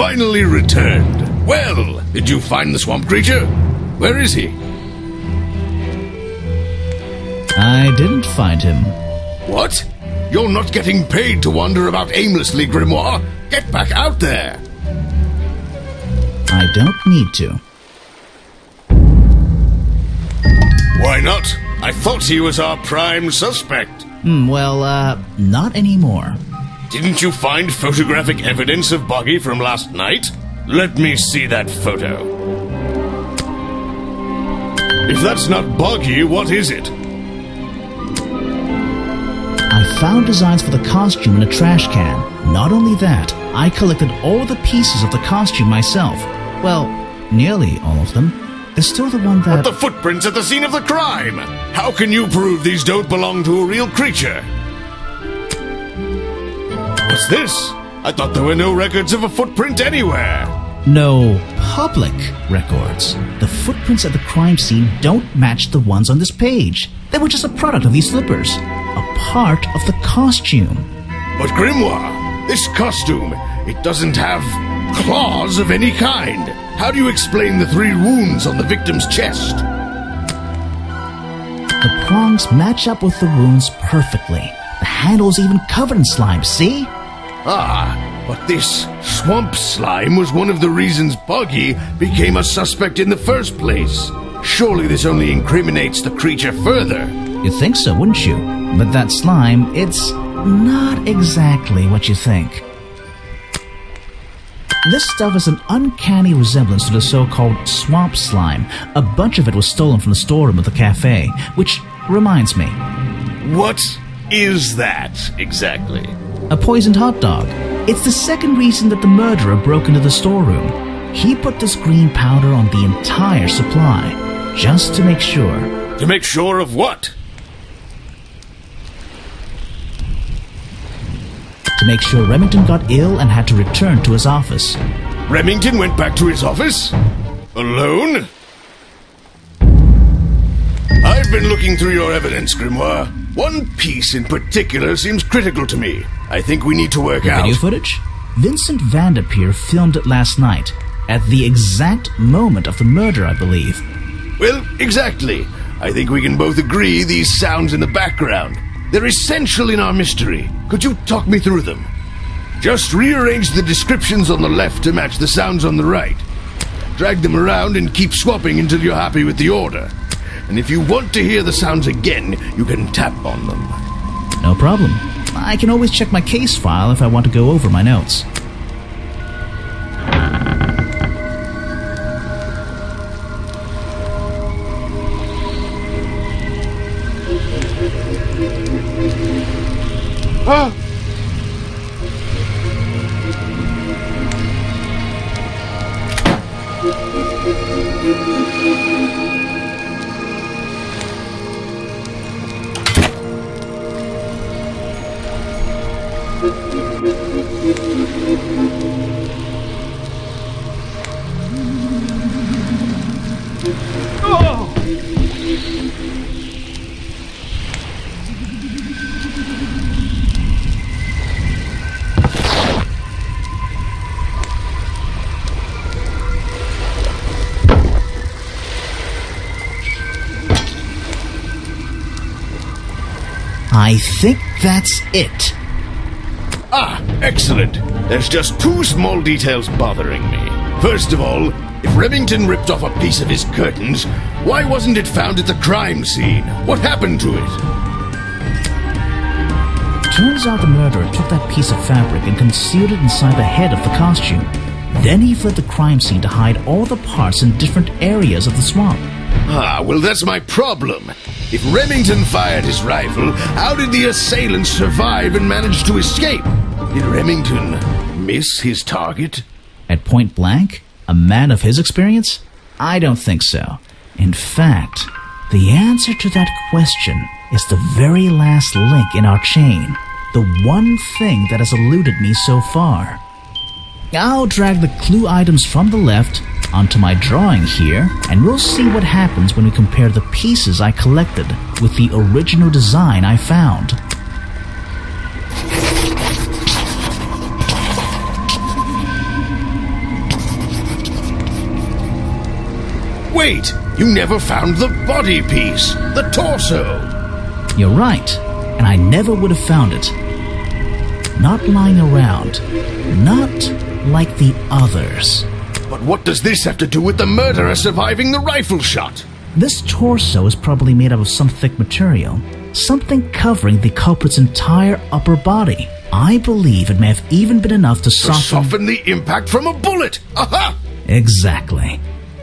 finally returned. Well, did you find the swamp creature? Where is he? I didn't find him. What? You're not getting paid to wander about aimlessly, Grimoire. Get back out there. I don't need to. Why not? I thought he was our prime suspect. Not anymore. Didn't you find photographic evidence of Buggy from last night? Let me see that photo. If that's not Buggy, what is it? I found designs for the costume in a trash can. Not only that, I collected all the pieces of the costume myself. Well, nearly all of them. There's still the one that... But the footprints at the scene of the crime! How can you prove these don't belong to a real creature? What's this? I thought there were no records of a footprint anywhere. No public records. The footprints at the crime scene don't match the ones on this page. They were just a product of these slippers. A part of the costume. But Grimoire, this costume, it doesn't have claws of any kind. How do you explain the 3 wounds on the victim's chest? The prongs match up with the wounds perfectly. The handle's even covered in slime, see? Ah, but this swamp slime was one of the reasons Buggy became a suspect in the first place. Surely this only incriminates the creature further. You'd think so, wouldn't you? But that slime, it's not exactly what you think. This stuff is an uncanny resemblance to the so-called swamp slime. A bunch of it was stolen from the storeroom of the cafe, which reminds me. What is that, exactly? A poisoned hot dog. It's the second reason that the murderer broke into the storeroom. He put this green powder on the entire supply, just to make sure. To make sure of what? To make sure Remington got ill and had to return to his office. Remington went back to his office? Alone? I've been looking through your evidence, Grimoire. One piece in particular seems critical to me. I think we need to work out... Video footage? Vincent Vanderpeer filmed it last night, at the exact moment of the murder, I believe. Well, exactly. I think we can both agree these sounds in the background. They're essential in our mystery. Could you talk me through them? Just rearrange the descriptions on the left to match the sounds on the right. Drag them around and keep swapping until you're happy with the order. And if you want to hear the sounds again, you can tap on them. No problem. I can always check my case file if I want to go over my notes. Ah! I think that's it. Ah, excellent. There's just 2 small details bothering me. First of all, if Remington ripped off a piece of his curtains, why wasn't it found at the crime scene? What happened to it? Turns out the murderer took that piece of fabric and concealed it inside the head of the costume. Then he fled the crime scene to hide all the parts in different areas of the swamp. Ah, well, that's my problem. If Remington fired his rifle, how did the assailant survive and manage to escape? Did Remington miss his target? At point blank? A man of his experience? I don't think so. In fact, the answer to that question is the very last link in our chain. The one thing that has eluded me so far. I'll drag the clue items from the left onto my drawing here, and we'll see what happens when we compare the pieces I collected with the original design I found. wait! You never found the body piece, the torso! You're right, and I never would have found it. Not lying around. Not like the others. But what does this have to do with the murderer surviving the rifle shot? This torso is probably made out of some thick material. Something covering the culprit's entire upper body. I believe it may have even been enough to soften the impact from a bullet! Aha! Exactly.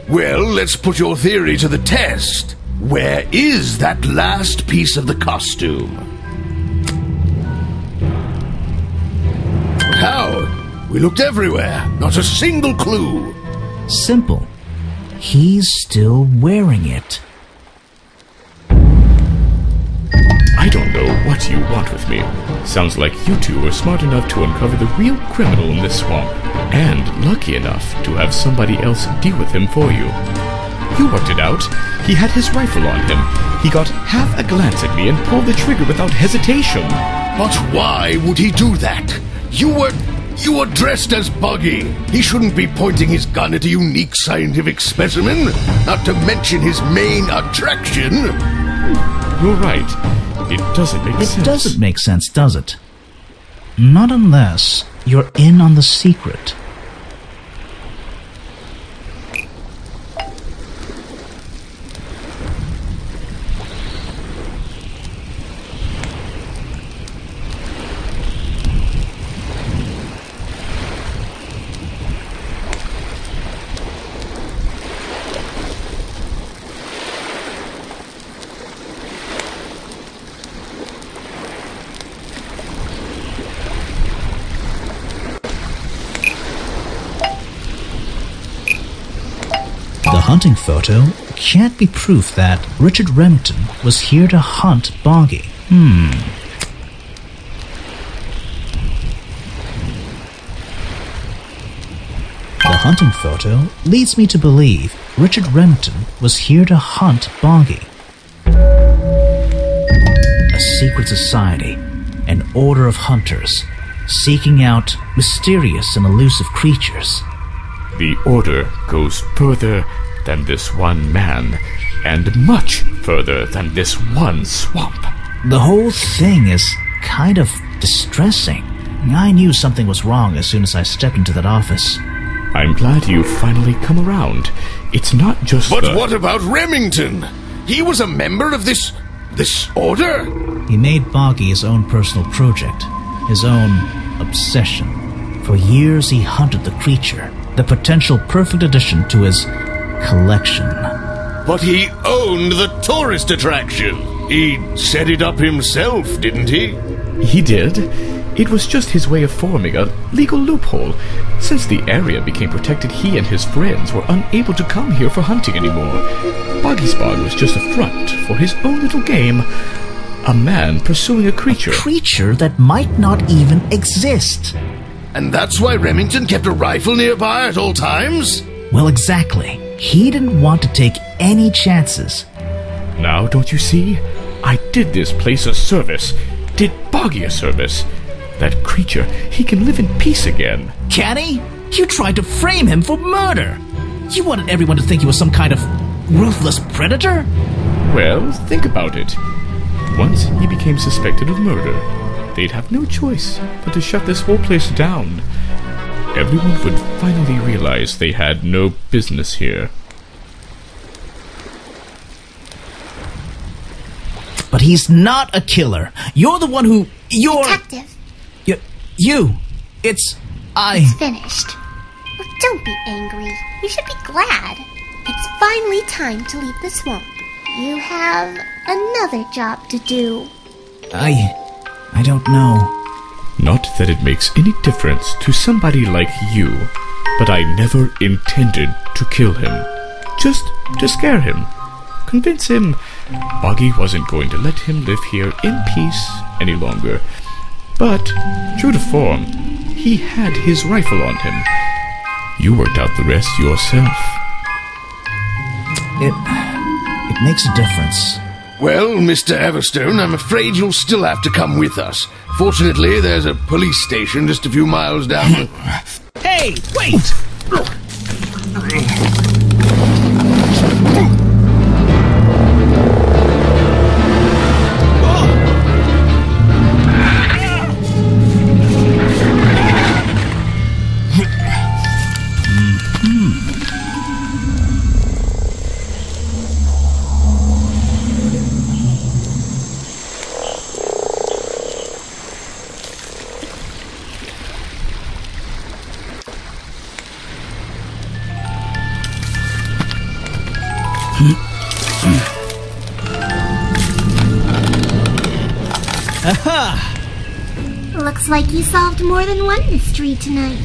Well, let's put your theory to the test. Where is that last piece of the costume? How? We looked everywhere. Not a single clue. Simple. He's still wearing it. I don't know what you want with me. Sounds like you two were smart enough to uncover the real criminal in this swamp, and lucky enough to have somebody else deal with him for you. You worked it out. He had his rifle on him. He got half a glance at me and pulled the trigger without hesitation. But why would he do that? You were dressed as Buggy. He shouldn't be pointing his gun at a unique scientific specimen, not to mention his main attraction. You're right. It doesn't make sense. It doesn't make sense, does it? Not unless you're in on the secret. The hunting photo can't be proof that Richard Remington was here to hunt Boggy. The hunting photo leads me to believe Richard Remington was here to hunt Boggy. A secret society, an order of hunters, seeking out mysterious and elusive creatures. The order goes further than this one man, and much further than this one swamp. The whole thing is kind of distressing. I knew something was wrong as soon as I stepped into that office. I'm glad you've finally come around. It's not just But what about Remington? He was a member of this order? He made Boggy his own personal project, his own obsession. For years he hunted the creature, the potential perfect addition to his collection. But he owned the tourist attraction. He set it up himself, didn't he? He did. It was just his way of forming a legal loophole. Since the area became protected, he and his friends were unable to come here for hunting anymore. Boggy's Bog was just a front for his own little game. A man pursuing a creature. A creature that might not even exist. And that's why Remington kept a rifle nearby at all times? Well, exactly. He didn't want to take any chances. Now, don't you see? I did this place a service. Did Boggy a service. That creature, he can live in peace again. Can he? You tried to frame him for murder. You wanted everyone to think he was some kind of ruthless predator? Well, think about it. Once he became suspected of murder, they'd have no choice but to shut this whole place down. Everyone would finally realize they had no business here. But he's not a killer. You're the one who... Detective. It's finished. Look, don't be angry. You should be glad. It's finally time to leave the swamp. You have another job to do. I don't know. Not that it makes any difference to somebody like you, but I never intended to kill him. Just to scare him. Convince him Boggy wasn't going to let him live here in peace any longer. But, true to form, he had his rifle on him. You worked out the rest yourself. It makes a difference. Well, Mr. Everstone, I'm afraid you'll still have to come with us. Fortunately, there's a police station just a few miles down. Hey, wait! Looks like you solved more than one mystery tonight.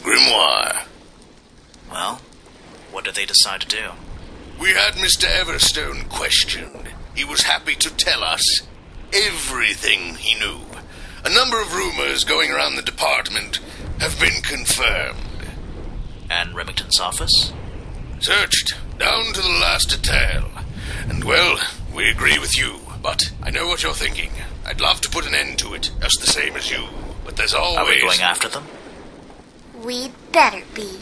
Grimoire. Well, what did they decide to do? We had Mr. Everstone questioned. He was happy to tell us everything he knew. A number of rumors going around the department have been confirmed. And Remington's office? Searched down to the last detail. And, well, we agree with you, but I know what you're thinking. I'd love to put an end to it, just the same as you. But there's always... Are we going after them? We'd better be.